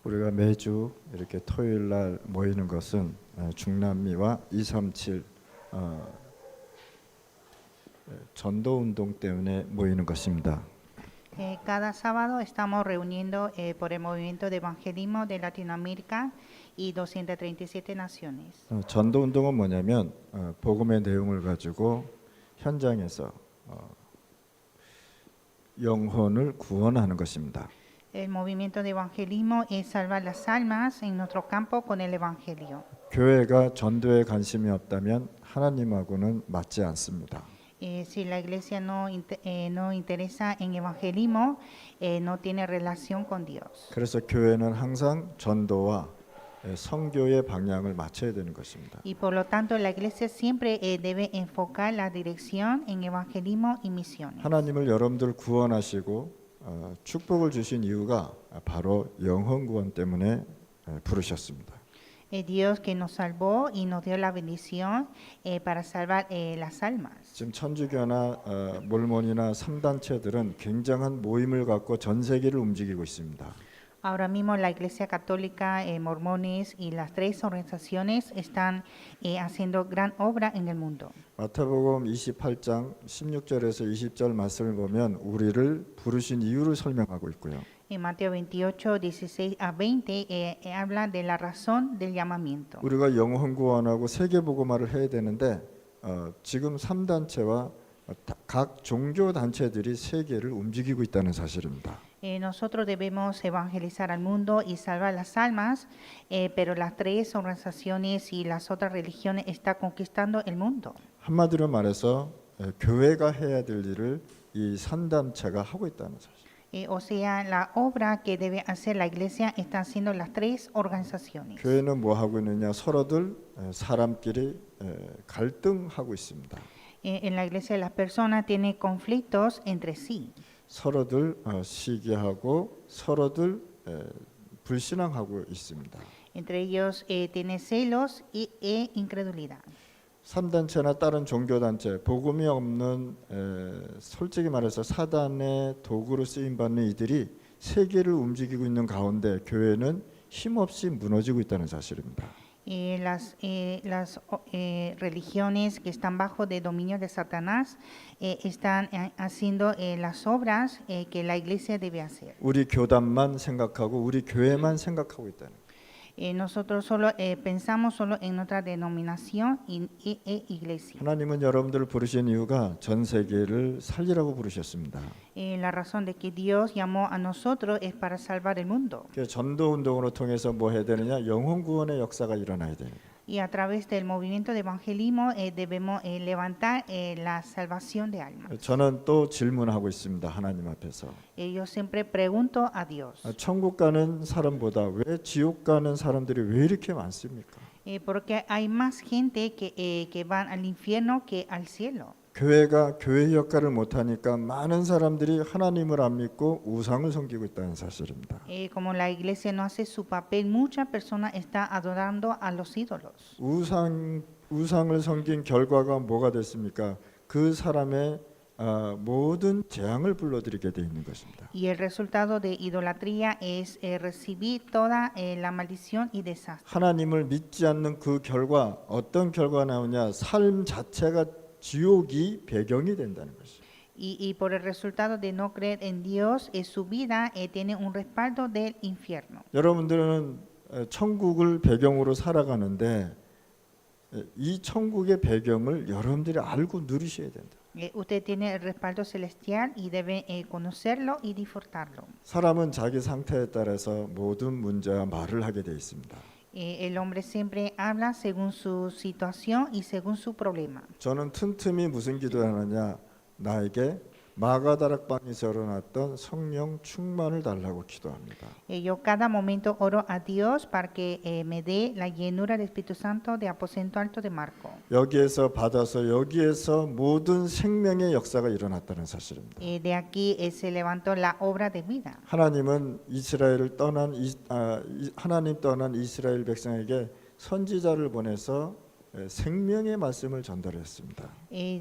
우리가 매주 이렇게 토요일 날 모이는 것은 중남미와 237 전도 운동 때문에 모이는 것입니다. Cada sábado estamos reuniendo por el movimiento de evangelismo de Latinoamérica y 237 naciones. 전도 운동은 뭐냐면 복음의 내용을 가지고 현장에서 영혼을 구원하는 것입니다. El movimiento de evangelismo es salvar las almas en nuestro campo con el evangelio. 교회가 전도에 관심이 없다면 하나님하고는 맞지 않습니다. Si la iglesia no interesa en evangelismo, no tiene relación con Dios. 그래서 교회는 항상 전도와 선교의 방향을 맞춰야 되는 것입니다. Y por lo tanto la iglesia siempre debe enfocar la dirección en evangelismo y misiones. 하나님을 여러분들 구원하시고 축복을 주신 이유가 바로 영혼 구원 때문에 부르셨습니다. Dios que nos salvó y nos dio la bendición para salvar las almas. 지금 천주교나 몰몬이나 3단체들은 굉장한 모임을 갖고 전 세계를 움직이고 있습니다. Ahora mismo la Iglesia Católica, mormones y las tres organizaciones están haciendo gran obra en el mundo. 마태복음 28장 16절에서 20절 말씀을 보면 우리를 부르신 이유를 설명하고 있고요. En Mateo 28, 16 a 20 habla de la razón del llamamiento. 우리가 영혼 구원하고 세계 복음화를 해야 되는데 지금 3단체와 각 종교 단체들이 세계를 움직이고 있다는 사실입니다. Nosotros debemos evangelizar al mundo y salvar las almas, pero las tres organizaciones y las otras religiones están conquistando el mundo. 한마디로 말해서 교회가 해야 될 일을 이 3단체가 하고 있다는 사실. O sea, la obra que debe hacer la iglesia están haciendo las tres organizaciones. 교회는 뭐 하고 있느냐? 서로들 사람끼리 갈등하고 있습니다. En la iglesia las personas tienen conflictos entre sí. 서로들 시기하고 서로들 불신앙하고 있습니다. Entre ellos tiene celos e incredulidad. 3단체나 다른 종교단체, 복음이 없는 솔직히 말해서 사단의 도구로 쓰임받는 이들이 세계를 움직이고 있는 가운데 교회는 힘없이 무너지고 있다는 사실입니다. Las religiones que están bajo de dominio de Satanás están haciendo las obras que la iglesia debe hacer. 우리 교단만 생각하고 우리 교회만 생각하고 있다는 거예요. Nosotros solo pensamos solo en nuestra denominación e iglesia. 하나님은 여러분들을 부르신 이유가 전 세계를 살리라고 부르셨습니다. La razón de que Dios llamó a nosotros es para salvar el mundo. 전도 운동으로 통해서 뭐 해야 되느냐? 영혼 구원의 역사가 일어나야 돼요. Y a través del movimiento de evangelismo debemos levantar la salvación de almas. 저는 또 질문하고 있습니다. 하나님 앞에서. Yo siempre pregunto a Dios. 천국 가는 사람보다 왜 지옥 가는 사람들이 왜 이렇게 많습니까? Porque hay más gente que van al infierno que al cielo. 교회가 교회 역할을 못하니까 많은 사람들이 하나님을 안 믿고 우상을 섬기고 있다는 사실입니다. Como la iglesia no hace su papel, muchas personas están adorando a los ídolos. 우상을 섬긴 결과가 뭐가 됐습니까? 그 사람의 모든 재앙을 불러들이게 돼 있는 것입니다. Y el resultado de idolatría es recibir toda la maldición y desastre. 하나님을 믿지 않는 그 결과 어떤 결과가 나오냐? 삶 자체가 지옥이 배경이 된다는 것이죠. Y por el resultado de no creer en Dios, su vida tiene un respaldo del infierno. 여러분들은 천국을 배경으로 살아가는데 이 천국의 배경을 여러분들이 알고 누리셔야 된다. Usted tiene el respaldo celestial y debe conocerlo y disfrutarlo. 사람은 자기 상태에 따라서 모든 문제와 말을 하게 돼 있습니다. El hombre siempre habla según su situación y según su problema. 저는 틈틈이 무슨 기도하느냐? 나에게 마가다락방에서 일어났던 성령 충만을 달라고 기도합니다. Yo cada momento oro a Dios para que me dé la llenura del Espíritu Santo de Aposento Alto de Marco. 여기에서 받아서 여기에서 모든 생명의 역사가 일어났다는 사실입니다. De aquí se levantó la obra de vida. 하나님은 이스라엘을 떠난 하나님 떠난 이스라엘 백성에게 선지자를 보내서 생명의 말씀을 전달했습니다.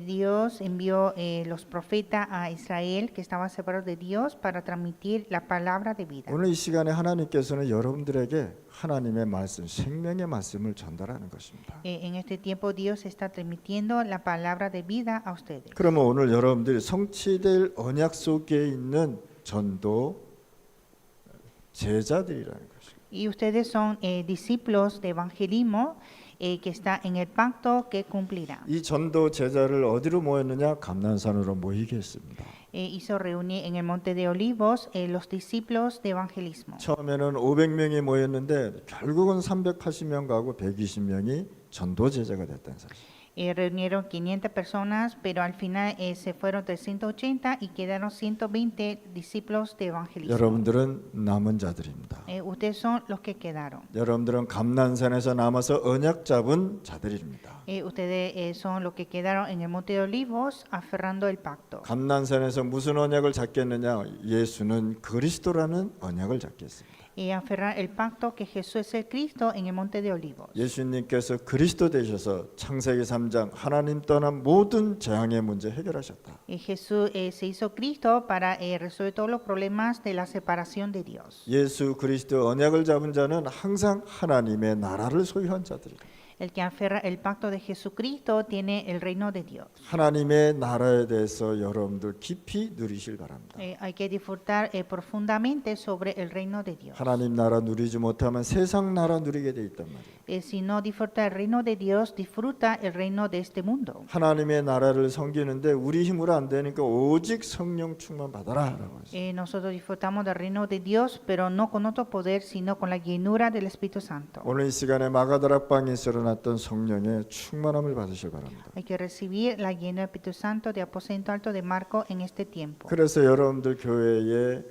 Dios envió los profetas a Israel que estaba separado de Dios para transmitir la palabra de vida. 오늘 이 시간에 하나님께서는 여러분들에게 하나님의 말씀, 생명의 말씀을 전달하는 것입니다. En este tiempo Dios está transmitiendo la palabra de vida a ustedes. 그러면 오늘 여러분들이 성취될 언약 속에 있는 전도 제자들이라는 것입니다. Y ustedes son discípulos de evangelismo que está en el pacto que cumplirá. 이 전도 제자를 어디로 모였느냐? 감난산으로 모이게 했습니다. Hizo reunir en el monte de Olivos los discípulos de evangelismo. 처음에는 500명이 모였는데 결국은 380명 가고 120명이 전도 제자가 됐다는 사실. Reunieron 500 personas, pero al final se fueron 380 y quedaron 120 discípulos de evangelismo. 여러분들은 남은 자들입니다. Ustedes son los que quedaron. 여러분들은 감난산에서 남아서 언약 잡은 자들입니다. Ustedes son los que quedaron en el monte de Olivos aferrando el pacto. 감난산에서 무슨 언약을 잡겠느냐? 예수는 그리스도라는 언약을 잡겠습니다. Aferrar el pacto que Jesús es el Cristo en el monte de Olivos. 예수님께서 그리스도 되셔서 창세기 3장 하나님 떠난 모든 재앙의 문제 해결하셨다. Jesús se hizo Cristo para resolver todos los problemas de la separación de Dios. 예수 그리스도 언약을 잡은 자는 항상 하나님의 나라를 소유한 자들이다. El que aferra el pacto de Jesucristo tiene el reino de Dios. 하나님의 나라에 대해서 여러분들 깊이 누리실 바랍니다. Hay que disfrutar profundamente sobre el reino de Dios. 하나님 나라 누리지 못하면 세상 나라 누리게 돼 있단 말이에요. Si no disfruta el reino de Dios, disfruta el reino de este mundo. 하나님의 나라를 섬기는데 우리 힘으로 안 되니까 오직 성령 충만 받아라라고 했어요. Nosotros disfrutamos del reino de Dios, pero no con otro poder, sino con la llenura del Espíritu Santo. 오늘 이 시간에 마가다락방에서 일어났던 성령의 충만함을 받으시기 바랍니다. Hay que recibir la llenura del Espíritu Santo de Aposento Alto de Marco en este tiempo. 그래서 여러분들 교회에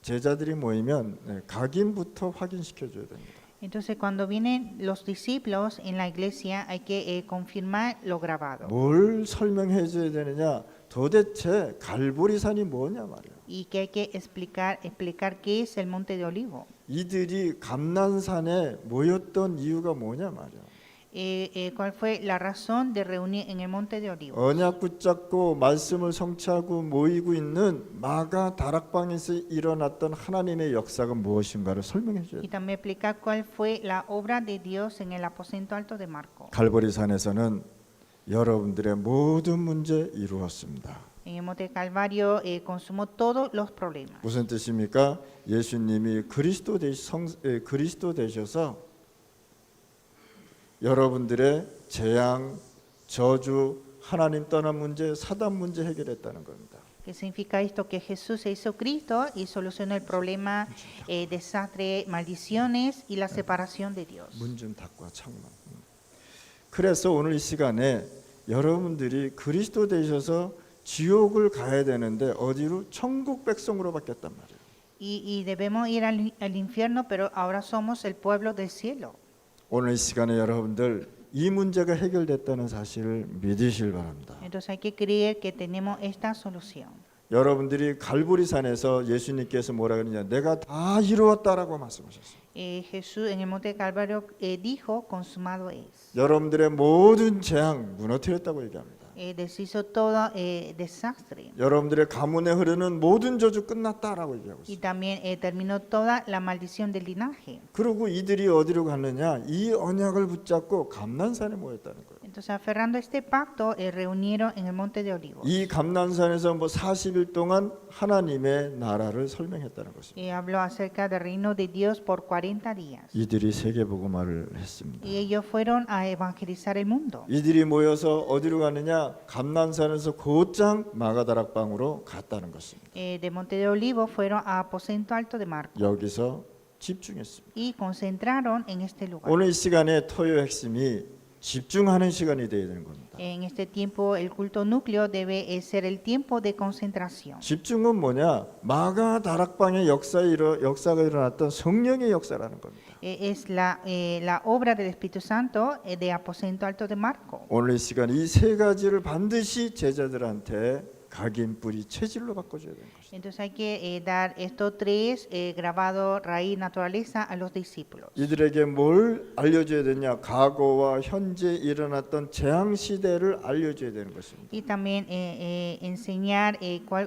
제자들이 모이면 각인부터 확인시켜 줘야 됩니다. Entonces, cuando vienen los discípulos en la iglesia, hay que confirmar lo grabado. 뭘 설명해 줘야 되느냐? 도대체 갈보리산이 뭐냐 말이에요. Y que hay que explicar qué es el Monte de Olivo. 이들이 감난산에 모였던 이유가 뭐냐 말이에요. ¿Cuál fue la razón de reunir en el Monte de Olivo? 언약 붙잡고 말씀을 성취하고 모이고 있는 마가 다락방에서 일어났던 하나님의 역사가 무엇인가를 설명해 줘야 Y 돼요. también explicar cuál fue la obra de Dios en el Aposento Alto de Marco. 갈보리산에서는 여러분들의 모든 문제 이루었습니다. En el Monte Calvario consumó todos los problemas. 무슨 뜻입니까? 예수님이 그리스도 되셔서 여러분들의 재앙, 저주, 하나님 떠난 문제, 사단 문제 해결했다는 겁니다. ¿Qué significa esto? Que Jesús se hizo Cristo y solucionó el problema, desastre, maldiciones y la separación de Dios. 문 좀 닫고 창문. 그래서 오늘 이 시간에 여러분들이 그리스도 되셔서 지옥을 가야 되는데 어디로? 천국 백성으로 바뀌었단 말이에요. Y debemos ir al infierno, pero ahora somos el pueblo del cielo. 오늘 이 시간에 여러분들 이 문제가 해결됐다는 사실을 믿으실 바랍니다. Entonces hay que creer que tenemos esta solución. 여러분들이 갈보리산에서 예수님께서 뭐라 그러냐? 내가 다 이루었다라고 말씀하셨어요. Jesús en el monte Calvario dijo, consumado es. 여러분들의 모든 재앙 무너뜨렸다고 얘기합니다. Deshizo todo desastre. 여러분들의 가문에 흐르는 모든 저주 끝났다라고 얘기하고 Y 있어요. también terminó toda la maldición del linaje. 그리고 이들이 어디로 갔느냐? 이 언약을 붙잡고 감난산에 모였다는 거예요. Entonces, aferrando este pacto, reunieron en el monte de Olivos. 이 감난산에서 40일 동안 하나님의 나라를 설명했다는 것입니다. Habló acerca del reino de Dios por 40 días. 이들이 세계복음화를 했습니다. Y ellos fueron a evangelizar el mundo. 이들이 모여서 어디로 가느냐? 감난산에서 곧장 마가다락방으로 갔다는 것입니다. De Monte de Olivos fueron a Aposento Alto de Marco 여기서 집중했습니다. y concentraron en este lugar. 오늘 이 시간에 토요 핵심이 집중하는 시간이 되어야 되는 겁니다. En este tiempo, el culto núcleo debe ser el tiempo de concentración. 집중은 뭐냐? 마가다락방의 역사가 일어났던 성령의 역사라는 겁니다. Es la obra del Espíritu Santo de Aposento Alto de Marco. 오늘 이 시간 이 세 가지를 반드시 제자들한테 각인, 뿌리, 체질로 바꿔줘야 되는 것이다. Entonces hay que dar estos tres, grabado, raíz, naturaleza, a los discípulos. 이들에게 뭘 알려줘야 되냐? 과거와 현재 일어났던 재앙 시대를 알려줘야 되는 것입니다. Y también enseñar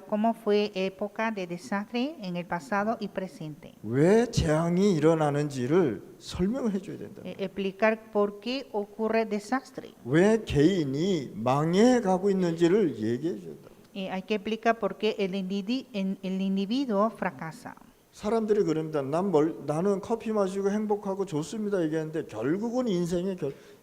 cómo fue época de desastre en el pasado y presente. 왜 재앙이 일어나는지를 설명해 줘야 된다. Explicar por qué ocurre desastre. 왜 개인이 망해 가고 있는지를 얘기해 줘야 된다. Hay que explicar por qué el individuo fracasa. 사람들이 그럽니다. 나는 커피 마시고 행복하고 좋습니다 얘기하는데 결국은 인생에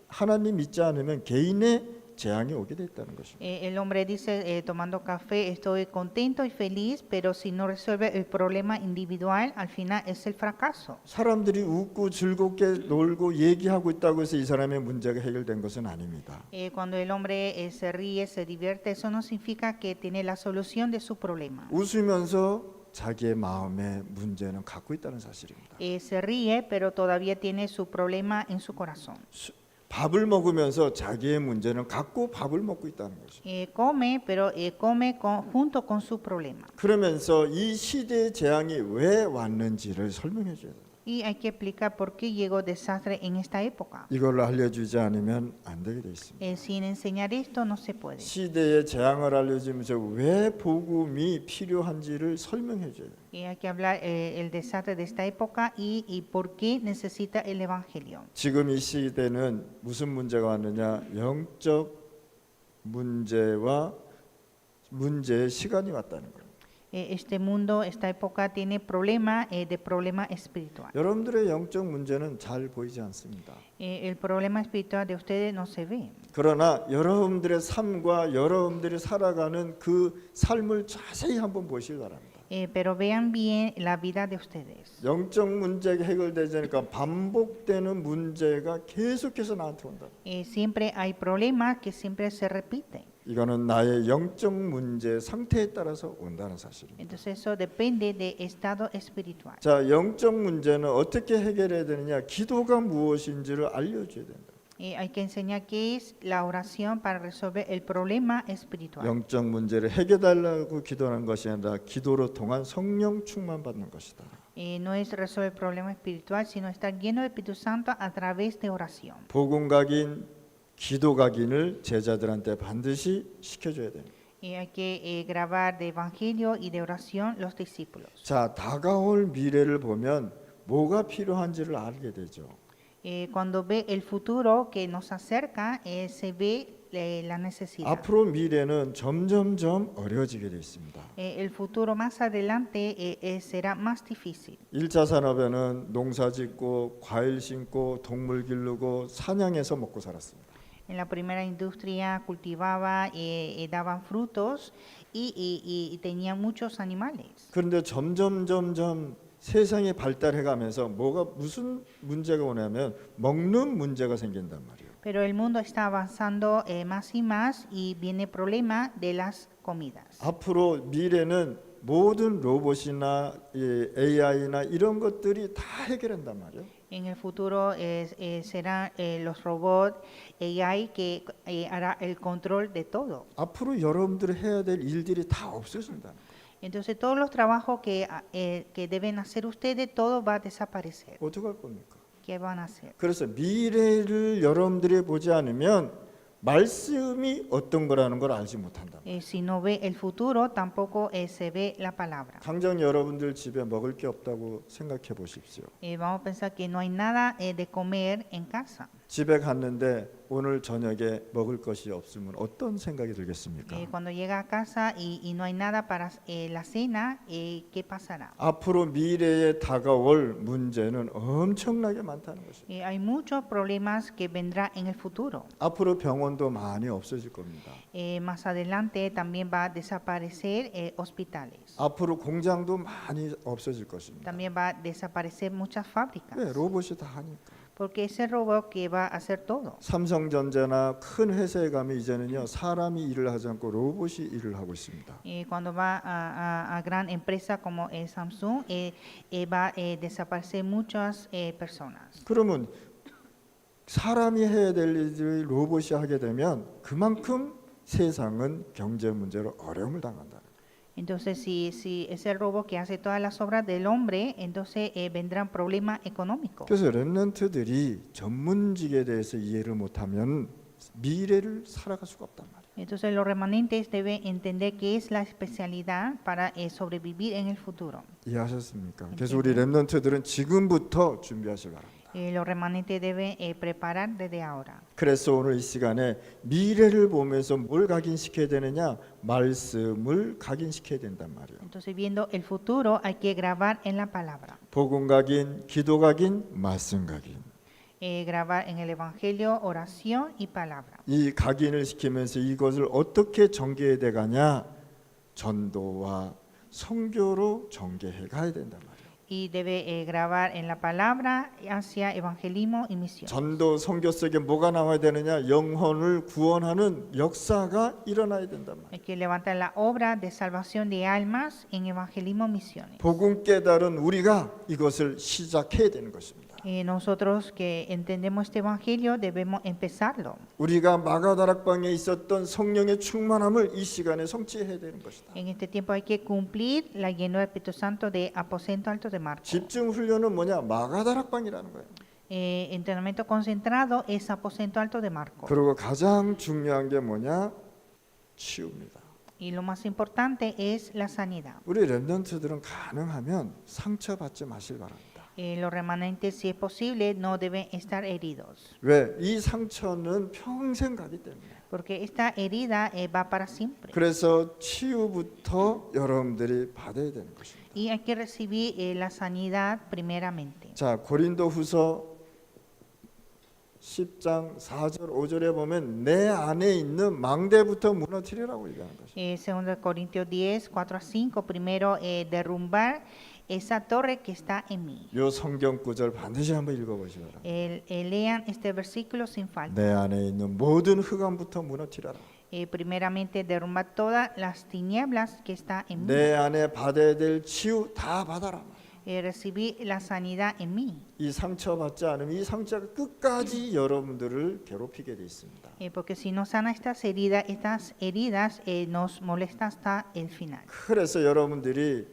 하나님 믿지 않으면 개인의 재앙이 오게 돼 있다는 것입니다. El hombre dice, tomando café, estoy contento y feliz, pero si no resuelve el problema individual, al final es el fracaso. 사람들이 웃고 즐겁게 놀고 얘기하고 있다고 해서 이 사람의 문제가 해결된 것은 아닙니다. Cuando el hombre se ríe, se divierte, eso no significa que tiene la solución de su problema. 웃으면서 자기의 마음의 문제는 갖고 있다는 사실입니다. Se ríe, pero todavía tiene su problema en su corazón. 밥을 먹으면서 자기의 문제는 갖고 밥을 먹고 있다는 것입니다. Come, pero come junto con su problema. 그러면서 이 시대의 재앙이 왜 왔는지를 설명해 줘야 돼요. Y hay que explicar por qué llegó desastre en esta época. 이걸 알려주지 않으면 안 되게 돼 있습니다. Sin enseñar esto no se puede. 시대의 재앙을 알려주면서 왜 복음이 필요한지를 설명해 줘야 돼요. Hay que hablar el desastre de esta época y por qué necesita el evangelio. 지금 이 시대는 무슨 문제가 왔느냐? 영적 문제와 문제의 시간이 왔다는 거예요. Este mundo, esta época tiene problema de problema espiritual. 여러분들의 영적 문제는 잘 보이지 않습니다. El problema espiritual de ustedes no se ve. 그러나 여러분들의 삶과 여러분들이 살아가는 그 삶을 자세히 한번 보시기 바랍니다. Pero vean bien la vida de ustedes. 영적 문제가 해결되지 않으니까 반복되는 문제가 계속해서 나한테 온다. Siempre hay problemas que siempre se repiten. 이거는 나의 영적 문제 상태에 따라서 온다는 사실입니다. Entonces eso depende de estado espiritual. 자, 영적 문제는 어떻게 해결해야 되느냐? 기도가 무엇인지를 알려줘야 된다. Hay que enseñar qué es la oración para resolver el problema espiritual. 영적 문제를 해결달라고 기도하는 것이 아니라 기도로 통한 성령 충만 받는 것이다. No es resolver el problema espiritual, sino estar lleno del Espíritu Santo a través de oración. 복음 각인, 기도 각인을 제자들한테 반드시 시켜줘야 됩니다. Hay que grabar de evangelio y de oración los discípulos. 자, 다가올 미래를 보면 뭐가 필요한지를 알게 되죠. Cuando ve el futuro que nos acerca, se ve la necesidad. 앞으로 미래는 점점점 어려워지게 돼 있습니다. El futuro más adelante será más difícil. 1차 산업에는 농사 짓고 과일 심고 동물 기르고 사냥해서 먹고 살았습니다. En la primera industria cultivaba, daban frutos y tenían muchos animales. 그런데 점점 세상이 발달해 가면서 무슨 문제가 오냐면 먹는 문제가 생긴단 말이에요. Pero el mundo está avanzando más y más y viene problema de las comidas. 앞으로 미래는 모든 로봇이나 AI나 이런 것들이 다 해결한단 말이에요. En el futuro serán los robots AI que hará el control de todo. 앞으로 여러분들이 해야 될 일들이 다 없어진다. Entonces todos los trabajos que deben hacer ustedes, todo va a desaparecer. 어떻게 할 겁니까? ¿Qué van a hacer? 그래서 미래를 여러분들이 보지 않으면 말씀이 어떤 거라는 걸 알지 못한다. Si no ve el futuro, tampoco se ve la palabra. 당장 여러분들 집에 먹을 게 없다고 생각해 보십시오. Vamos a pensar que no hay nada de comer en casa. 집에 갔는데 오늘 저녁에 먹을 것이 없으면 어떤 생각이 들겠습니까? Cuando llega a casa y no hay nada para la cena, ¿qué pasará? 앞으로 미래에 다가올 문제는 엄청나게 많다는 것입니다. Hay muchos problemas que vendrán en el futuro. 앞으로 병원도 많이 없어질 겁니다. Más adelante también va a desaparecer hospitales. 앞으로 공장도 많이 없어질 것입니다. También va a desaparecer muchas fábricas. 왜? 로봇이 다 하니까. Porque ese robot que va a hacer todo. 삼성전자나 큰 회사에 가면 이제는요 사람이 일을 하지 않고 로봇이 일을 하고 있습니다. Cuando va a gran empresa como Samsung, va a desaparecer muchas personas. 그러면 사람이 해야 될 일을 로봇이 하게 되면 그만큼 세상은 경제 문제로 어려움을 당한다. Entonces, si es el robo que hace todas las obras del hombre, entonces vendrán problemas económicos. 그래서 렘넌트들이 전문직에 대해서 이해를 못하면 미래를 살아갈 수가 없단 말이에요. Entonces, los remanentes deben entender qué es la especialidad para sobrevivir en el futuro. 이해하셨습니까? 그래서 우리 렘넌트들은 지금부터 준비하시기 바랍니다. Los remanentes deben preparar desde ahora. 그래서 오늘 이 시간에 미래를 보면서 뭘 각인시켜야 되느냐? 말씀을 각인시켜야 된단 말이에요. Entonces, viendo el futuro, hay que grabar en la palabra. 복음 각인, 기도 각인, 말씀 각인. Grabar en el Evangelio, oración y palabra. 이 각인을 시키면서 이것을 어떻게 전개해 가냐? 전도와 선교로 전개해 가야 된단 말이에요. Y debe grabar en la palabra hacia evangelismo y misión. 전도 선교 속에 뭐가 나와야 되느냐? 영혼을 구원하는 역사가 일어나야 된단 말이에요. Hay que levantar la obra de salvación de almas en evangelismo misiones. 복음 깨달은 우리가 이것을 시작해야 되는 것입니다. Nosotros que entendemos este evangelio debemos empezarlo. 우리가 마가다락방에 있었던 성령의 충만함을 이 시간에 성취해야 되는 것이다. En este tiempo hay que cumplir la llenura del Espíritu Santo de aposento alto de Marcos. 집중 훈련은 뭐냐? 마가다락방이라는 거예요. Entrenamiento concentrado es aposento alto de Marcos. 그리고 가장 중요한 게 뭐냐? 치유입니다. Y lo más importante es la sanidad. 우리 렘넌트들은 가능하면 상처받지 마실 바랍니다. Los remanentes, si es posible, no deben estar heridos, 왜? 이 상처는 평생 가기 때문에. porque esta herida va para siempre. 그래서 치유부터 여러분들이 받아야 되는 것입니다. Y hay que recibir la sanidad primeramente. 자, 고린도후서 10장 4절 5절에 보면 내 안에 있는 망대부터 무너뜨리라고 얘기하는 것입니다. Segundo de Corintios 10, 4 a 5, primero derrumbar esa torre que está en mí. 요 성경 구절 반드시 한번 읽어보시기 바랍니다. Lean este versículo sin falta. 내 안에 있는 모든 흑암부터 무너뜨려라. Primeramente derrumbar todas las tinieblas que está en mí. 내 안에 받아야 될 치유 다 받아라. Recibir la sanidad en mí. 이 상처받지 않으면 이 상처가 끝까지 여러분들을 괴롭히게 돼 있습니다. Porque si no sana estas heridas nos molesta hasta el final. 그래서 여러분들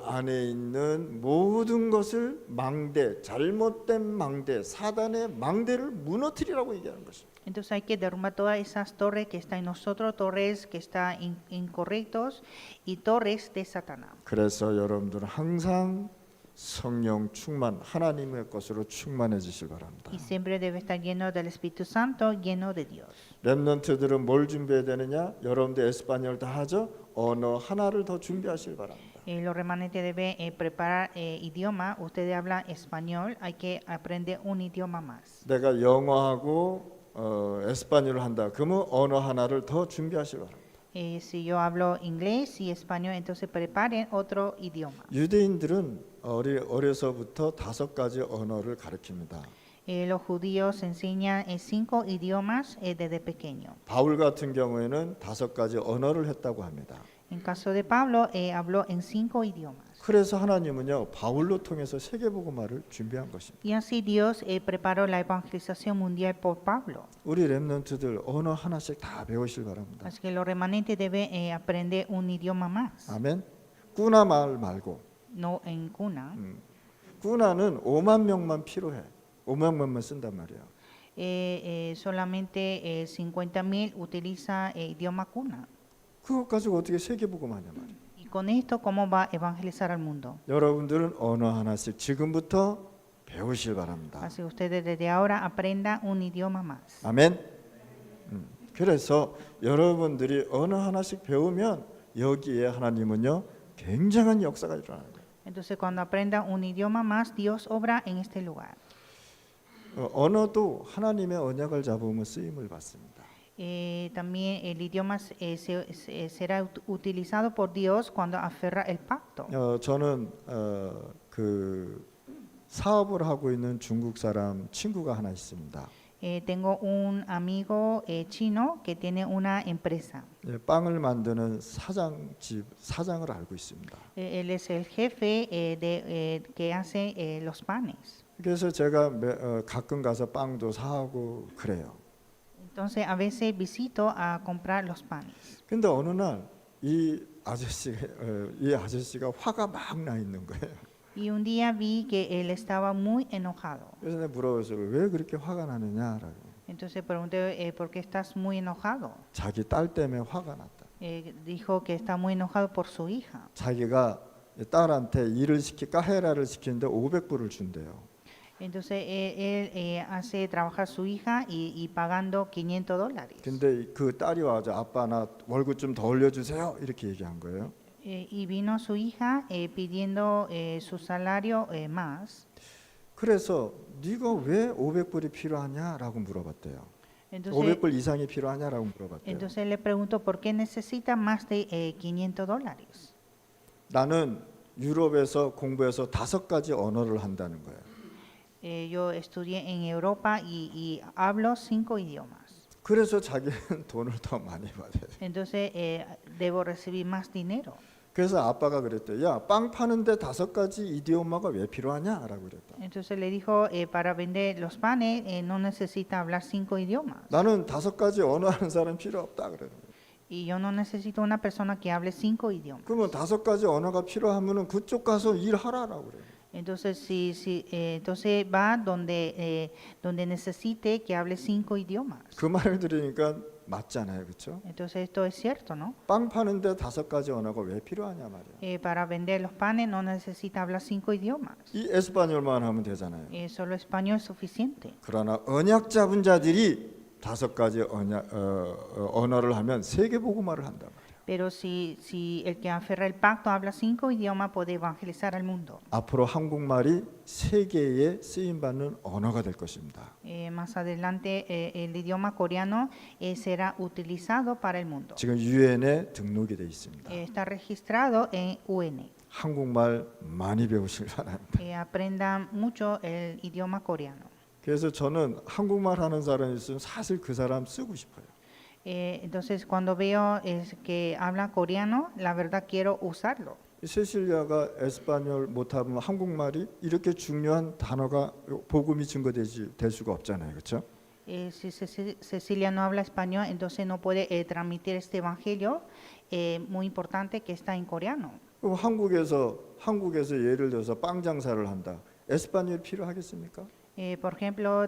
안에 있는 모든 것을 망대, 잘못된 망대, 사단의 망대를 무너뜨리라고 얘기하는 것입니다. Entonces hay que derrumbar todas esas torres que están en nosotros, torres que están incorrectos y torres de Satanás. 그래서 여러분들은 항상 성령 충만, 하나님의 것으로 충만해지실 바랍니다. Y siempre debe estar lleno del Espíritu Santo, lleno de Dios. 렘넌트들은 뭘 준비해야 되느냐? 여러분들 에스파뇰 다 하죠? 언어 하나를 더 준비하실 바랍니다. Los remanentes deben preparar idioma. Ustedes hablan español, hay que aprender un idioma más. 내가 영어하고 에스파뇰을 한다. 그러면 언어 하나를 더 준비하실 바랍니다. Si yo hablo inglés y español, entonces preparen otro idioma. 유대인들은 어려서부터 5가지 언어를 가르칩니다. Los judíos enseñan 5 idiomas desde pequeño. 바울 같은 경우에는 5가지 언어를 했다고 합니다. En caso de Pablo, habló en 5 idiomas. 그래서 하나님은요 바울로 통해서 세계복음화를 준비한 것입니다. Y así Dios preparó la evangelización mundial por Pablo. 우리 렘넌트들 언어 하나씩 다 배우실 바랍니다. Así que los remanentes deben aprender un idioma más, 아멘. 꾸나 말 말고 no en cuna. 꾸나는 5만 명만 필요해. 5만 명만 쓴단 말이에요. Solamente 50,000 utiliza idioma cuna. 그것 가지고 어떻게 세계복음하냐 말이에요. Y con esto, ¿cómo va a evangelizar al mundo? 여러분들은 언어 하나씩 지금부터 배우실 바랍니다. Así que ustedes desde ahora aprendan un idioma más. 아멘. 그래서 여러분들이 언어 하나씩 배우면 여기에 하나님은요 굉장한 역사가 일어나는 거예요. Entonces, cuando aprendan un idioma más, Dios obra en este lugar. 언어도 하나님의 언약을 잡으면 쓰임을 받습니다. También el idioma será utilizado por Dios cuando aferra el pacto. 저는 그 사업을 하고 있는 중국 사람 친구가 하나 있습니다. Tengo un amigo chino que tiene una empresa. 빵을 만드는 사장을 알고 있습니다. Él es el jefe que hace los panes. 그래서 제가 가끔 가서 빵도 사고 그래요. Entonces a veces visito a comprar los panes. 근데 어느 날 이 아저씨가 화가 막 나 있는 거예요. Y un día vi que él estaba muy enojado. 그래서 내가 물어봤어요. 왜 그렇게 화가 나느냐라고. Entonces pregunté, ¿por qué estás muy enojado? 자기 딸 때문에 화가 났다. Dijo que está muy enojado por su hija. 자기가 딸한테 일을 카헤라를 시키는데 500불을 준대요. Entonces él hace trabajar a su hija y pagando $500. 근데 그 딸이 와서 아빠 나 월급 좀 더 올려주세요 이렇게 얘기한 거예요. Y vino su hija pidiendo su salario más. 그래서 네가 왜 500불이 필요하냐라고 물어봤대요. Entonces, 500불 이상이 필요하냐라고 물어봤대요. entonces le pregunto por qué necesita más de $500. 나는 유럽에서 공부해서 5가지 언어를 한다는 거예요. Yo estudié en Europa y hablo 5 idiomas. 그래서 자기는 돈을 더 많이 받아야 돼. Entonces debo recibir más dinero. 그래서 아빠가 그랬대. 야, 빵 파는데 5가지 이디오마가 왜 필요하냐라고 그랬다. Entonces le dijo, para vender los panes no necesita hablar 5 idiomas. 나는 5가지 언어 하는 사람 필요 없다 그러는 거예요. Y yo no necesito una persona que hable 5 idiomas. 그러면 5가지 언어가 필요하면은 그쪽 가서 일하라라고 그래요. Entonces, entonces va donde necesite que hable 5 idiomas. 그 말을 들으니까 맞잖아요, 그렇죠? Entonces esto es cierto, ¿no? 빵 파는데 5가지 언어가 왜 필요하냐 말이야. Para vender los panes no necesita hablar 5 idiomas. 이 에스파뇰만 하면 되잖아요. Solo español es suficiente. 그러나 언약 잡은 자들이 5가지 언어를 하면 세계 복음화를 한단 말이에요. Pero si el que aferra el pacto habla 5 idiomas, puede evangelizar al mundo. 앞으로 한국말이 세계에 쓰임 받는 언어가 될 것입니다. Más adelante el idioma coreano será utilizado para el mundo. 지금 유엔에 등록이 돼 있습니다. Está registrado en UN. 한국말 많이 배우실 바랍니다. Aprendan mucho el idioma coreano. 그래서 저는 한국말 하는 사람이 있으면 사실 그 사람 쓰고 싶어요. Entonces cuando veo que habla coreano, la verdad quiero usarlo. 세실리아가 에스파뇰 못하면 한국말이 이렇게 중요한 단어가 복음이 증거될 수가 없잖아요, 그렇죠? Si Cecilia no habla español, entonces no puede transmitir este evangelio muy importante que está en coreano. 그럼 한국에서 예를 들어서 빵 장사를 한다. 에스파뇰 필요하겠습니까? Por ejemplo,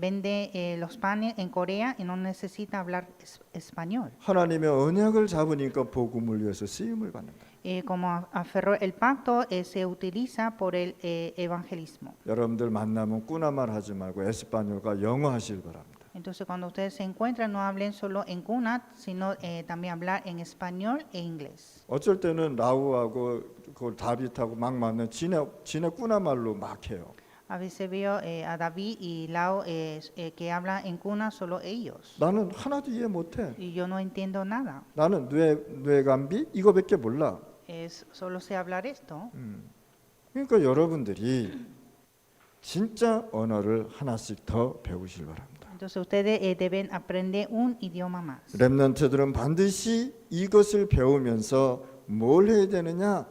vende los panes en Corea y no necesita hablar español. 하나님의 언약을 잡으니까 복음을 위해서 쓰임을 받는다. Como aferró el pacto, se utiliza por el evangelismo. 여러분들 만나면 꾸나말 하지 말고 에스파뇰과 영어 하시길 바랍니다. Entonces, cuando ustedes se encuentran, no hablen solo en cuna, sino también hablar en español e inglés. 어쩔 때는 라우하고 그 다윗하고 막 만나면 지네 꾸나말로 막 해요. A veces veo a David y Lau que hablan en cuna solo ellos. 나는 하나도 이해 못해. Y yo no entiendo nada. 나는 뇌감비 이거밖에 몰라. Solo sé hablar esto. 그러니까 여러분들이 진짜 언어를 하나씩 더 배우실 바랍니다. Entonces ustedes deben aprender un idioma más. 렘넌트들은 반드시 이것을 배우면서 뭘 해야 되느냐?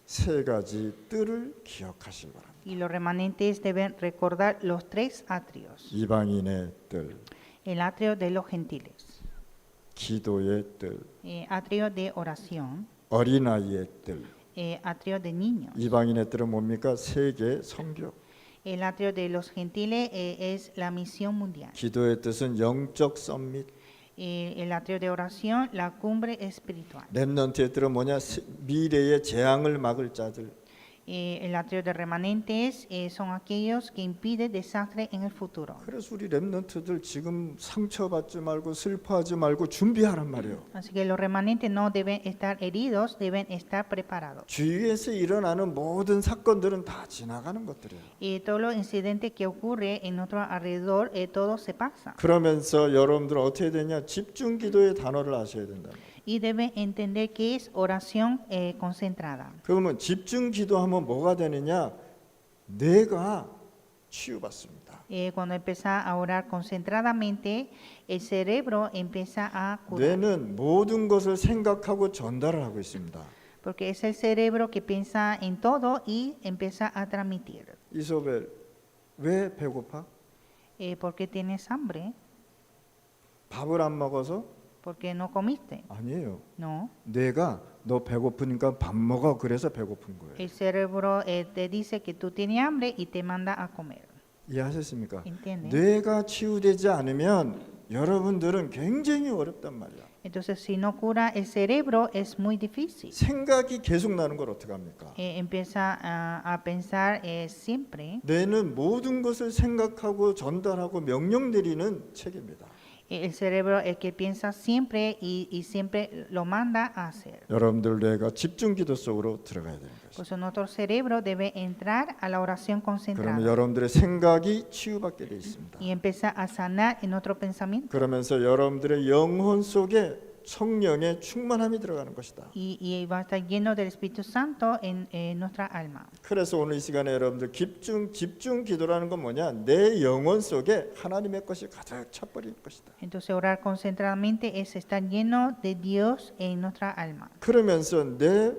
3가지 뜰을 기억하실 바랍니다. Y los remanentes deben recordar los 3 atrios. 이방인의 뜰, El atrio de los gentiles, 기도의 뜰, atrio de oración, 어린아이의 뜰. atrio de niños. 이방인의 뜰은 뭡니까? 세계 선교. El atrio de los gentiles es la misión mundial. 기도의 뜻은 영적 썸밋. El atrio de oración, la cumbre espiritual. 렘넌트의 뜰은 뭐냐? 미래의 재앙을 막을 자들. El atrio de remanentes son aquellos que impiden desastre en el futuro. 그래서 우리 렘넌트들 지금 상처받지 말고 슬퍼하지 말고 준비하란 말이에요. Así que los remanentes no deben estar heridos, deben estar preparados. 주위에서 일어나는 모든 사건들은 다 지나가는 것들이에요. Y todos los incidentes que ocurren en nuestro alrededor, todo se pasa. 그러면서 여러분들 어떻게 되냐? 집중 기도의 단어를 아셔야 된다. Y deben entender que es oración concentrada. 그러면 집중 기도하면 뭐가 되느냐? 뇌가 치유받습니다. Cuando empieza a orar concentradamente, el cerebro empieza a curar. 뇌는 모든 것을 생각하고 전달을 하고 있습니다. Porque es el cerebro que piensa en todo y empieza a transmitir. 이소벨, 왜 배고파? ¿Por qué tienes hambre? 밥을 안 먹어서? ¿Por qué no comiste? 아니에요. No. 뇌가 너 배고프니까 밥 먹어 그래서 배고픈 거예요. El cerebro te dice que tú tienes hambre y te manda a comer. 이해하셨습니까? ¿Entiende? 뇌가 치유되지 않으면 여러분들은 굉장히 어렵단 말이야. Entonces, si no cura el cerebro, es muy difícil. 생각이 계속 나는 걸 어떻게 합니까? Empieza a pensar siempre. 뇌는 모든 것을 생각하고 전달하고 명령 내리는 체계입니다. El cerebro es que piensa siempre y siempre lo manda a hacer. 여러분들 뇌가 집중 기도 속으로 들어가야 되는 Por 것이죠. eso nuestro cerebro debe entrar a la oración 그러면 concentrada 여러분들의 생각이 치유받게 돼 있습니다. y empieza a sanar en nuestro pensamiento. 그러면서 여러분들의 영혼 속에 성령의 충만함이 들어가는 것이다. Y va a estar lleno del Espíritu Santo en nuestra alma. 그래서 오늘 이 시간에 여러분들 집중 기도라는 건 뭐냐? 내 영혼 속에 하나님의 것이 가득 차버릴 것이다. Entonces orar concentradamente es estar lleno de Dios en nuestra alma. 그러면서 내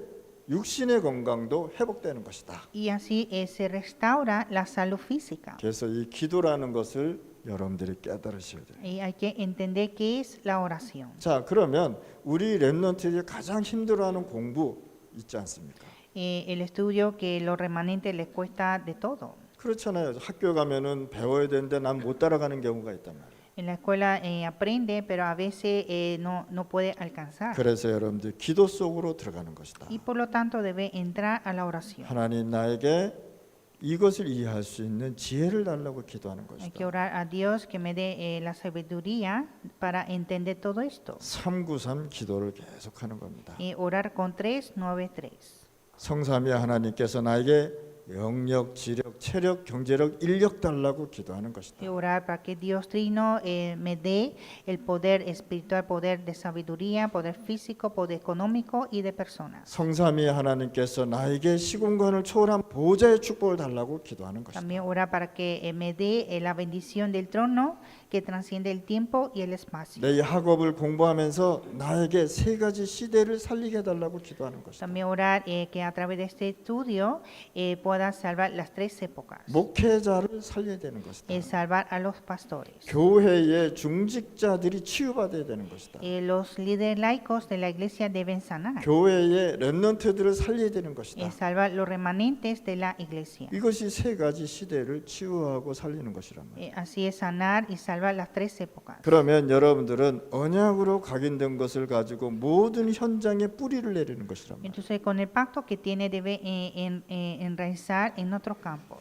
육신의 건강도 회복되는 것이다. Y así se restaura la salud física. 그래서 이 기도라는 것을 여러분들이 깨달으셔야 돼요. Y hay que entender qué es la oración. 자, 그러면 우리 렘넌트들이 가장 힘들어하는 공부 있지 않습니까? El estudio que los remanentes les cuesta de todo. 그렇잖아요. 학교 가면은 배워야 되는데 난 못 따라가는 경우가 있단 말이에요. En la escuela aprende, pero a veces no puede alcanzar. 그래서 여러분들 기도 속으로 들어가는 것이다. Y por lo tanto debe entrar a la oración. 하나님 나에게 이것을 이해할 수 있는 지혜를 달라고 기도하는 Hay que 것이다. orar a Dios que me dé la sabiduría para entender todo esto. 393 기도를 계속하는 겁니다. Y orar con 393. 성삼위 하나님께서 나에게 영력, 지력, 체력, 경제력, 인력 달라고 기도하는 것이다. Y orar para que Dios Trino me dé el poder espiritual, poder de sabiduría, poder físico, poder económico y de personas. 성삼위 하나님께서 나에게 시공간을 초월한 보좌의 축복을 달라고 기도하는 것이다. También orar para que me dé la bendición del trono que transciende el tiempo y el espacio. 내 학업을 공부하면서 나에게 세 가지 시대를 살리게 해달라고 기도하는 것이다. También orar que a través de este estudio pueda salvar las 3 épocas. 목회자를 살려야 되는 것이다. Salvar a los pastores. 교회의 중직자들이 치유받아야 되는 것이다. Los líderes laicos de la iglesia deben sanar. 교회의 렘넌트들을 살려야 되는 것이다. Salvar los remanentes de la iglesia. 이것이 세 가지 시대를 치유하고 살리는 것이란 말이에요. Así es sanar y salvar las 3 épocas. 그러면 여러분들은 언약으로 각인된 것을 가지고 모든 현장에 뿌리를 내리는 것이란 말이에요. Entonces con el pacto que tiene debe enraizar en otros campos.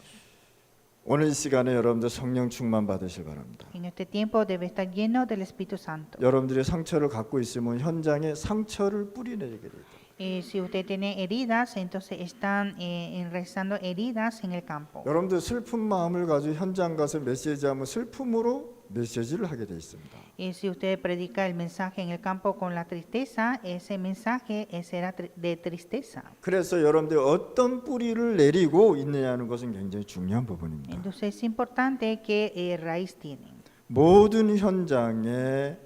오늘 이 시간에 여러분들 성령 충만 받으실 바랍니다. En este tiempo debe estar lleno del Espíritu Santo. 여러분들이 상처를 갖고 있으면 현장에 상처를 뿌리내리게 돼요. Si usted tiene heridas, entonces están enraizando heridas en el campo. 여러분들 슬픈 마음을 가지고 현장 가서 메시지하면 슬픔으로 메시지를 하게 돼 있습니다. Si usted predica el mensaje en el campo con la tristeza, ese mensaje será de tristeza. 그래서 여러분들 어떤 뿌리를 내리고 있느냐는 것은 굉장히 중요한 부분입니다. Entonces es importante qué raíz tienen. 모든 현장에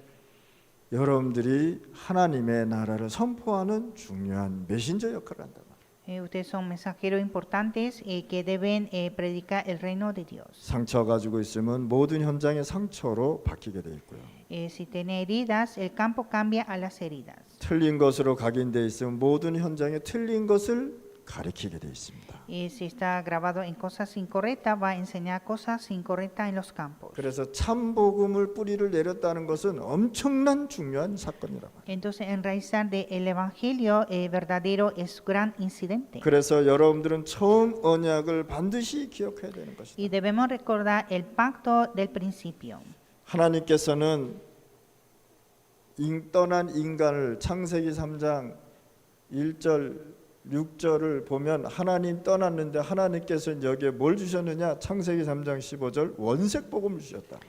여러분들이 하나님의 나라를 선포하는 중요한 메신저 역할을 한다. Ustedes son mensajeros importantes que deben predicar el reino de Dios. 상처 가지고 있으면 모든 현장의 상처로 바뀌게 돼 있고요. Si tiene heridas, el campo cambia a las heridas. 틀린 것으로 각인돼 있으면 모든 현장에 틀린 것을 가리키게 돼 있습니다. Si está grabado en cosas incorrectas, va a enseñar cosas incorrectas en los campos. 그래서 참 복음을 뿌리를 내렸다는 것은 엄청난 중요한 사건이라고 합니다. Entonces, enraizar del evangelio verdadero es gran incidente. 그래서 여러분들은 처음 언약을 반드시 기억해야 되는 Y 것이다. debemos recordar el pacto del principio. 하나님께서는 떠난 인간을 창세기 3장 1절 6절을 보면 하나님 떠났는데 하나님께서는 여기에 뭘 주셨느냐? 창세기 3장 15절 원색 복음을 주셨다.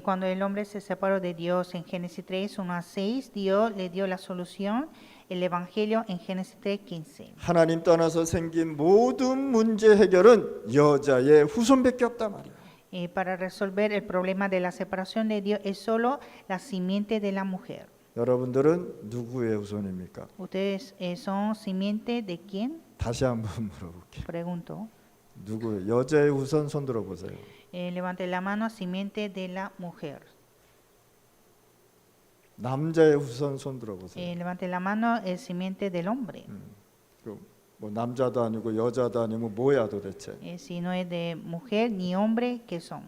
Cuando el hombre se separó de Dios en Génesis 3, 1 a 6, Dios le dio la solución, el evangelio en Génesis 3, 15. 하나님 떠나서 생긴 모든 문제 해결은 여자의 후손밖에 없단 말이에요. Para resolver el problema de la separación de Dios es solo la simiente de la mujer. 여러분들은 누구의 후손입니까? ¿Ustedes son simiente de quién? 다시 한번 물어볼게요. Pregunto. 누구예요? 여자의 후손 손 들어보세요. Levante la mano, simiente de la mujer. 남자의 후손 손 들어보세요. Levante la mano, simiente del hombre. 뭐 남자도 아니고 여자도 아니고 뭐야 도대체. Si no es de mujer ni hombre, ¿qué son?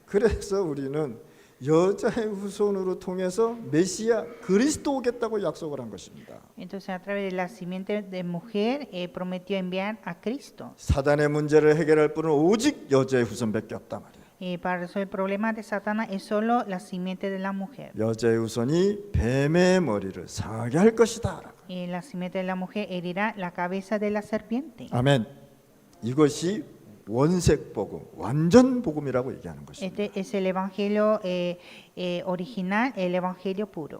그래서 우리는 여자의 후손으로 통해서 메시아 그리스도 오겠다고 약속을 한 것입니다. Entonces, a través de la simiente de mujer, prometió enviar a Cristo. 사단의 문제를 해결할 분은 오직 여자의 후손밖에 없단 말이에요. Para resolver el problema de Satanás es solo la simiente de la mujer. 여자의 후손이 뱀의 머리를 상하게 할 것이다. La simiente de la mujer herirá la cabeza de la serpiente. 아멘. 이것이 원색 복음, 완전 복음이라고 얘기하는 것입니다. Este es el evangelio original, el evangelio puro.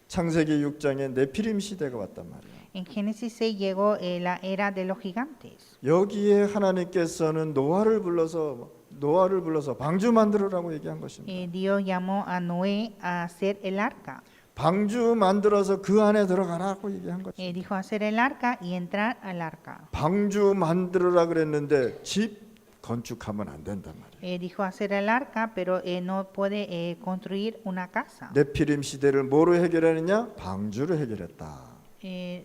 창세기 6장에 네피림 시대가 왔단 말이에요. En Génesis 6 llegó la era de los gigantes. 여기에 하나님께서는 노아를 불러서 방주 만들으라고 얘기한 것입니다. Dios llamó a Noé a hacer el arca. 방주 만들어서 그 안에 들어가라고 얘기한 거죠. Dijo hacer el arca y entrar al arca. 방주 만들으라 그랬는데 집 건축하면 안 된단 말이에요. Dijo hacer el arca, pero no puede construir una casa. 네피림 시대를 뭐로 해결하느냐? 방주로 해결했다.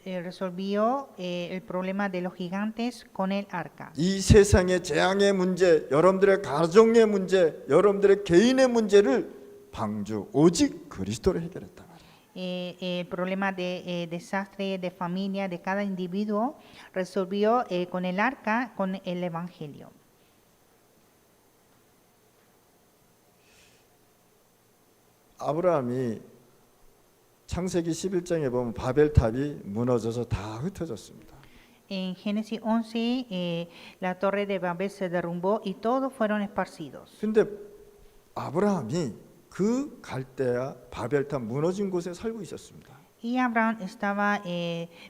Resolvió el problema de los gigantes con el arca. 이 세상의 재앙의 문제, 여러분들의 가정의 문제, 여러분들의 개인의 문제를 방주 오직 그리스도로 해결했다. El problema de desastre de familia de cada individuo resolvió con el arca, con el evangelio. 아브라함이 창세기 11장에 보면 바벨탑이 무너져서 다 흩어졌습니다. En Génesis 11, la torre de Babel se derrumbó y todos fueron esparcidos. 근데 아브라함이 그 갈대아 바벨탑 무너진 곳에 살고 있었습니다. Y Abraham estaba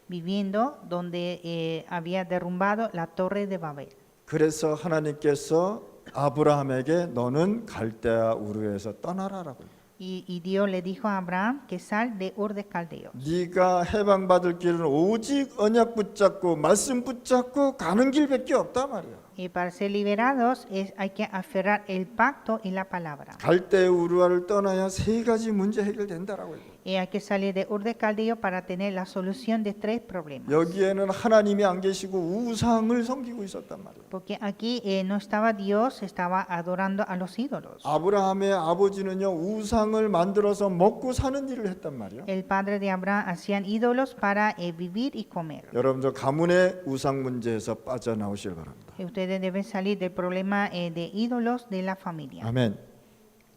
viviendo donde había derrumbado la torre de Babel. 그래서 하나님께서 아브라함에게 너는 갈대아 우르에서 떠나라라고. Y Dios le dijo a Abraham que sal de Ur de Caldeo. 네가 해방받을 길은 오직 언약 붙잡고 말씀 붙잡고 가는 길밖에 없다 말이야. Y para ser liberados hay que aferrar el pacto y la palabra. 갈대 우르아를 떠나야 세 가지 문제 해결된다라고 해요. Y hay que salir de Ur de Caldeo para tener la solución de 3 problemas. 여기에는 하나님이 안 계시고 우상을 섬기고 있었단 말이에요. Porque aquí no estaba Dios, estaba adorando a los ídolos. 아브라함의 아버지는요 우상을 만들어서 먹고 사는 일을 했단 말이에요. El padre de Abraham hacían ídolos para vivir y comer. 여러분들 가문의 우상 문제에서 빠져나오실 바랍니다. Y ustedes deben salir del problema de ídolos de la familia. 아멘.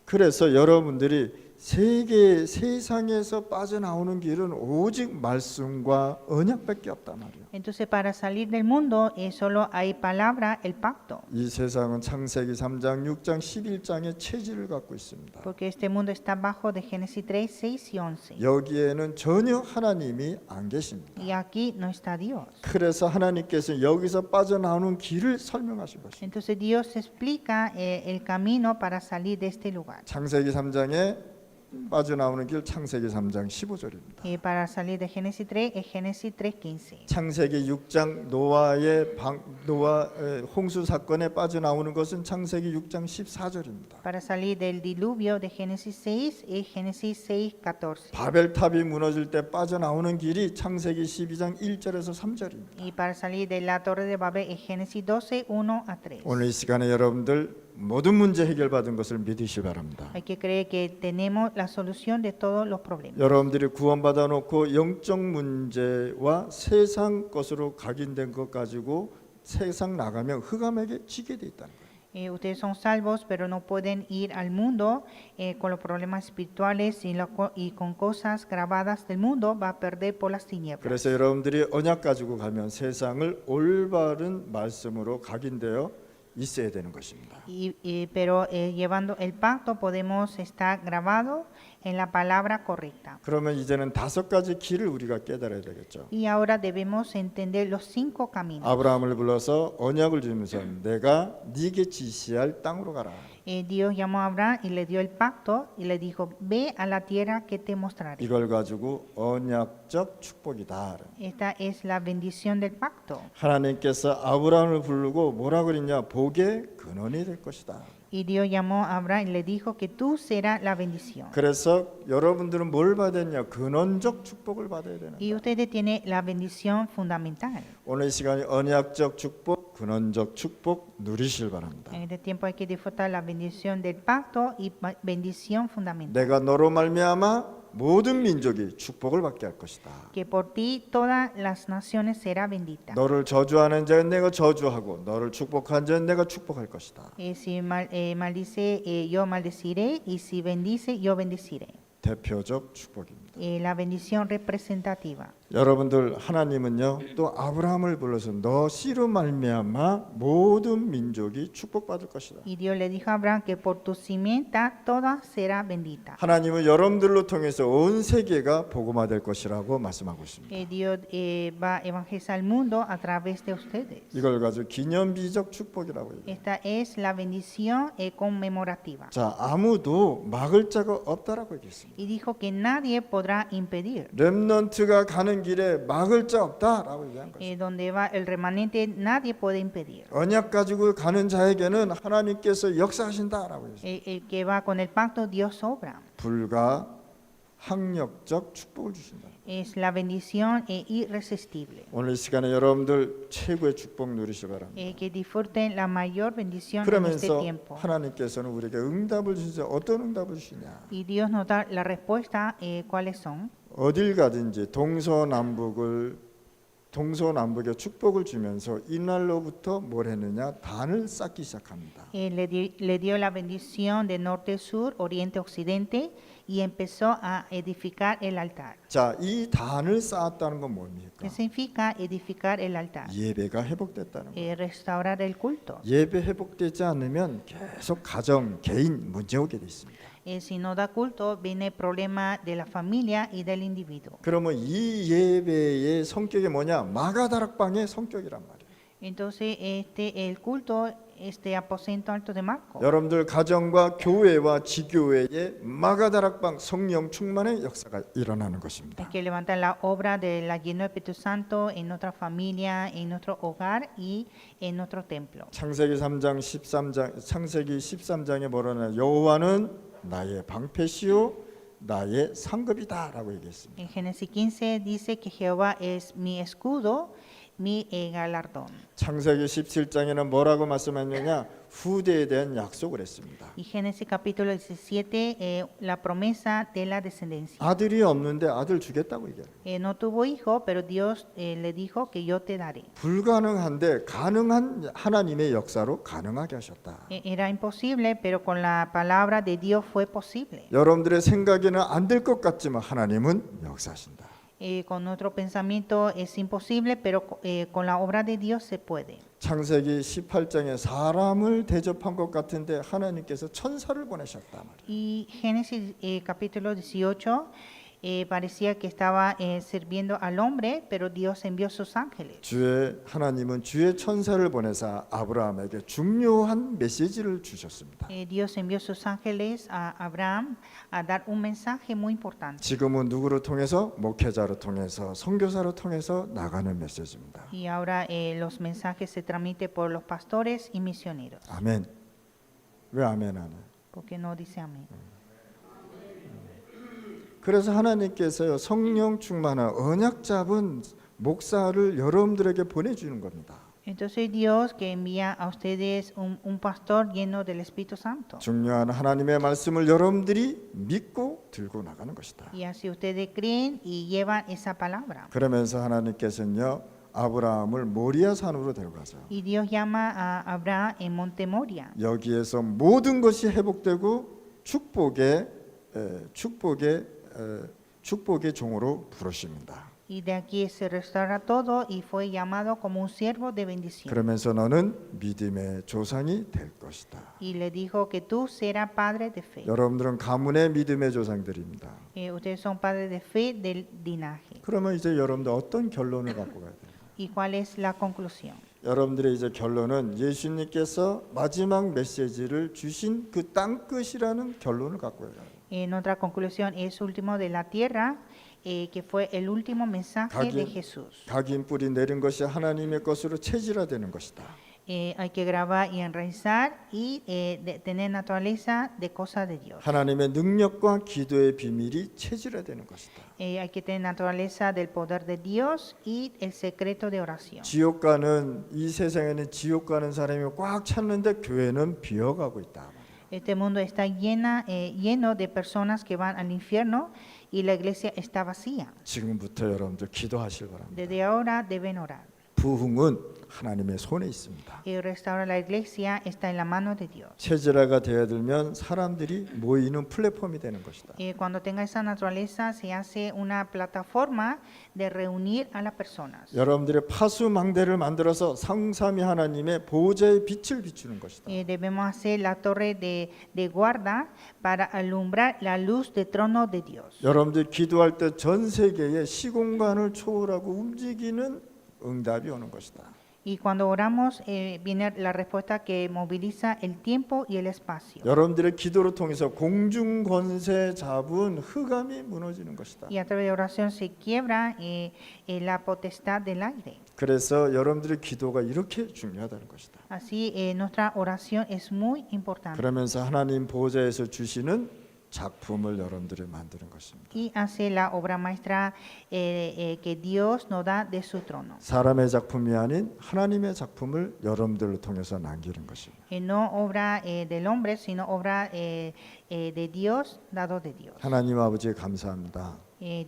그래서 여러분들이 세상에서 빠져나오는 길은 오직 말씀과 언약밖에 없단 말이에요. Entonces para salir del mundo solo hay palabra, el pacto. 이 세상은 창세기 3장, 6장, 11장의 체질을 갖고 있습니다. Porque este mundo está bajo de Génesis 3, 6 y 11. 여기에는 전혀 하나님이 안 계십니다. Y aquí no está Dios. 그래서 하나님께서 여기서 빠져나오는 길을 설명하신 것입니다. Entonces Dios explica el camino para salir de este lugar. 창세기 3장에 빠져나오는 길 창세기 3장 15절입니다. Y para salir de Génesis 3 es Génesis 3:15. 창세기 6장 노아의 홍수 사건에 빠져나오는 것은 창세기 6장 14절입니다. Para salir del diluvio de Génesis 6 es Génesis 6:14. 바벨탑이 무너질 때 빠져나오는 길이 창세기 12장 1절에서 3절입니다. Y para salir de la torre de Babel es Génesis 12, 1-3. 오늘 이 시간에 여러분들 모든 문제 해결받은 것을 믿으시 바랍니다. Hay que creer que tenemos la solución de todos los problemas. 여러분들이 구원받아 놓고 영적 문제와 세상 것으로 각인된 것 가지고 세상 나가면 흑암에게 지게 돼 있다는 거예요. Ustedes son salvos, pero no pueden ir al mundo con los problemas espirituales y con cosas grabadas del mundo, va a perder por las tinieblas. 그래서 여러분들이 언약 가지고 가면 세상을 올바른 말씀으로 각인되어 있어야 되는 것입니다. Pero llevando el pacto podemos estar grabados en la palabra correcta. 그러면 이제는 5가지 길을 우리가 깨달아야 되겠죠. Y ahora debemos entender los 5 caminos. 아브라함을 불러서 언약을 주면서 내가 네게 지시할 땅으로 가라. Dios llamó a Abraham y le dio el pacto y le dijo, ve a la tierra que te mostraré. 이걸 가지고 언약적 축복이다. Esta es la bendición del pacto. 하나님께서 아브라함을 부르고 뭐라 그랬냐? 복의 근원이 될 것이다. Y Dios llamó a Abraham y le dijo que tú serás la bendición. 그래서 여러분들은 뭘 받아야 되냐? 근원적 축복을 받아야 되는 Y 거예요. ustedes tienen la bendición fundamental. 오늘 시간이 언약적 축복, 근원적 축복 누리실 바랍니다. En este tiempo hay que disfrutar la bendición del pacto y bendición fundamental. 내가 너로 말미암아 모든 민족이 축복을 받게 할 것이다. Que por ti todas las naciones será bendita. 너를 저주하는 자는 내가 저주하고 너를 축복하는 자는 내가 축복할 것이다. Si maldice, yo maldeciré, y si bendice, yo bendeciré. 대표적 축복입니다. La bendición representativa. 여러분들 하나님은요 또 아브라함을 불러서 너 씨로 말미암아 모든 민족이 축복받을 것이다. Y Dios le dijo a Abraham que por tu simienta toda será bendita. 하나님은 여러분들로 통해서 온 세계가 복음화될 것이라고 말씀하고 있습니다. Dios va a evangelizar el mundo a través de ustedes. 이걸 가지고 기념비적 축복이라고 해요. Esta es la bendición conmemorativa. 자, 아무도 막을 자가 없다라고 얘기했습니다. Y dijo que nadie podrá impedir. 렘넌트가 가는 길에 막을 자 없다라고 얘기한 거예요. Donde va el remanente, nadie puede impedir. 언약 가지고 가는 자에게는 하나님께서 역사하신다라고 했어요. El que va con el pacto, Dios obra. 불가 학력적 축복을 주신다. Es la bendición irresistible. 오늘 이 시간에 여러분들 최고의 축복 누리시기 바랍니다. Que disfruten la mayor bendición en este 그러면서 tiempo. 하나님께서는 우리에게 응답을 주시죠. 어떤 응답을 주시냐? Y Dios nos da la respuesta, ¿cuáles son? 어딜 가든지 동서남북의 축복을 주면서 이날로부터 뭘 했느냐? 단을 쌓기 시작합니다. Le dio la bendición de norte, sur, oriente, occidente y empezó a edificar el altar. 자, 이 단을 쌓았다는 건 뭡니까? ¿Qué significa edificar el altar? 예배가 회복됐다는 거예요. Restaurar el culto. 예배 회복되지 않으면 계속 가정, 개인 문제 오게 돼 있습니다. Si no da culto, viene el problema de la familia y del individuo. 그러면 이 예배의 성격이 뭐냐? 마가다락방의 성격이란 말이에요. Entonces, el culto, aposento alto de Marco. 여러분들 가정과 교회와 지교회의 마가다락방 성령 충만의 역사가 일어나는 것입니다. Hay que levantar la obra de la lleno del Espíritu Santo en nuestra familia, en nuestro hogar y en nuestro templo. 창세기 13장에 뭐라나 여호와는 나의 방패시요 나의 상급이다라고 얘기했습니다. En Génesis 15 dice que Jehová es mi escudo, mi galardón. 창세기 17장에는 뭐라고 말씀했느냐? 후대에 대한 약속을 했습니다. Y Génesis capítulo 17, la promesa de la descendencia. 아들이 없는데 아들 주겠다고 얘기해요. No tuvo hijo, pero Dios le dijo que yo te daré. 불가능한데 가능한 하나님의 역사로 가능하게 하셨다. Era imposible, pero con la palabra de Dios fue posible. 여러분들의 생각에는 안 될 것 같지만 하나님은 역사하신다. Con nuestro pensamiento es imposible, pero con la obra de Dios se puede. 창세기 18장에 사람을 대접한 것 같은데 하나님께서 천사를 보내셨다 말이에요. Y Génesis capítulo 18 parecía que estaba sirviendo al hombre, pero Dios envió sus ángeles. 주의 하나님은 주의 천사를 보내사 아브라함에게 중요한 메시지를 주셨습니다. Dios envió sus ángeles a Abraham a dar un mensaje muy importante. 지금은 누구를 통해서 목회자를 통해서 선교사를 통해서 나가는 메시지입니다. Y ahora los mensajes se transmiten por los pastores y misioneros. 아멘. 왜 아멘 안 해요? Porque no dice amén. 그래서 하나님께서요 성령 충만한 언약 잡은 목사를 여러분들에게 보내주는 겁니다. Entonces Dios que envía a ustedes un pastor lleno del Espíritu Santo. 중요한 하나님의 말씀을 여러분들이 믿고 들고 나가는 것이다. Y así ustedes creen y llevan esa palabra. 그러면서 하나님께서는요 아브라함을 모리아 산으로 데려가서 Y Dios llama a Abraham en Monte Moria. 여기에서 모든 것이 회복되고 축복의 종으로 부르십니다. Y de aquí se restaura todo y fue llamado como un siervo de bendición. 그러면서 너는 믿음의 조상이 될 것이다. Y le dijo que tú serás padre de fe. 여러분들은 가문의 믿음의 조상들입니다. Ustedes son padres de fe del linaje. 그러면 이제 여러분들 어떤 결론을 갖고 가야 돼요? ¿Y cuál es la conclusión? 여러분들의 이제 결론은 예수님께서 마지막 메시지를 주신 그 땅끝이라는 결론을 갖고 있어요. Nuestra conclusión es último de la tierra, que fue el último mensaje de Jesús. 각인 뿌리 내린 것이 하나님의 것으로 체질화되는 것이다. Hay que grabar y enraizar y tener naturaleza de cosas de Dios. 하나님의 능력과 기도의 비밀이 체질화되는 것이다. Hay que tener naturaleza del poder de Dios y el secreto de oración. 지옥 가는 이 세상에는 지옥 가는 사람이 꽉 찼는데 교회는 비어가고 있다. Este mundo está lleno de personas que van al infierno y la iglesia está vacía. 지금부터 여러분들 기도하실 바랍니다. Desde ahora deben orar. 부흥은 하나님의 손에 있습니다. Y restaurar la iglesia está en la mano de Dios. 체질화가 되어 들면 사람들이 모이는 플랫폼이 되는 것이다. Cuando tenga esa naturaleza se hace una plataforma de reunir a las personas. 여러분들의 파수망대를 만들어서 성삼위 하나님의 보호자의 빛을 비추는 것이다. Debemos hacer la torre de guarda para alumbrar la luz del trono de Dios. 여러분들이 기도할 때 전 세계의 시공간을 초월하고 움직이는 응답이 오는 것이다. Y cuando oramos viene la respuesta que moviliza el tiempo y el espacio. 여러분들의 기도를 통해서 공중 권세 잡은 흑암이 무너지는 것이다. Y a través de oración se quiebra la potestad del aire. 그래서 여러분들의 기도가 이렇게 중요하다는 것이다. Así nuestra oración es muy importante. 그러면서 하나님 보호자에서 주시는 작품을 여러분들이 만드는 것입니다. Y hace la obra maestra que Dios nos da de su trono. 사람의 작품이 아닌 하나님의 작품을 여러분들을 통해서 남기는 것입니다. No obra del hombre, sino obra de Dios, dado de Dios. 하나님 아버지 감사합니다.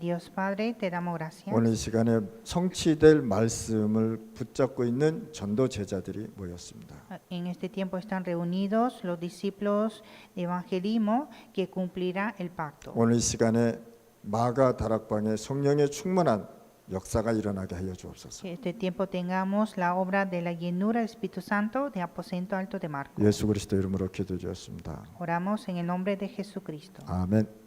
Dios Padre, te damos gracias. 오늘 이 시간에 성취될 말씀을 붙잡고 있는 전도 제자들이 모였습니다. En este tiempo están reunidos los discípulos de evangelismo que cumplirá el pacto. 오늘 이 시간에 마가 다락방에 성령의 충만한 역사가 일어나게 하여 주옵소서. Que este tiempo tengamos la obra de la llenura del Espíritu Santo de aposento alto de Marcos. 예수 그리스도 이름으로 기도드렸습니다. Oramos en el nombre de Jesucristo. 아멘.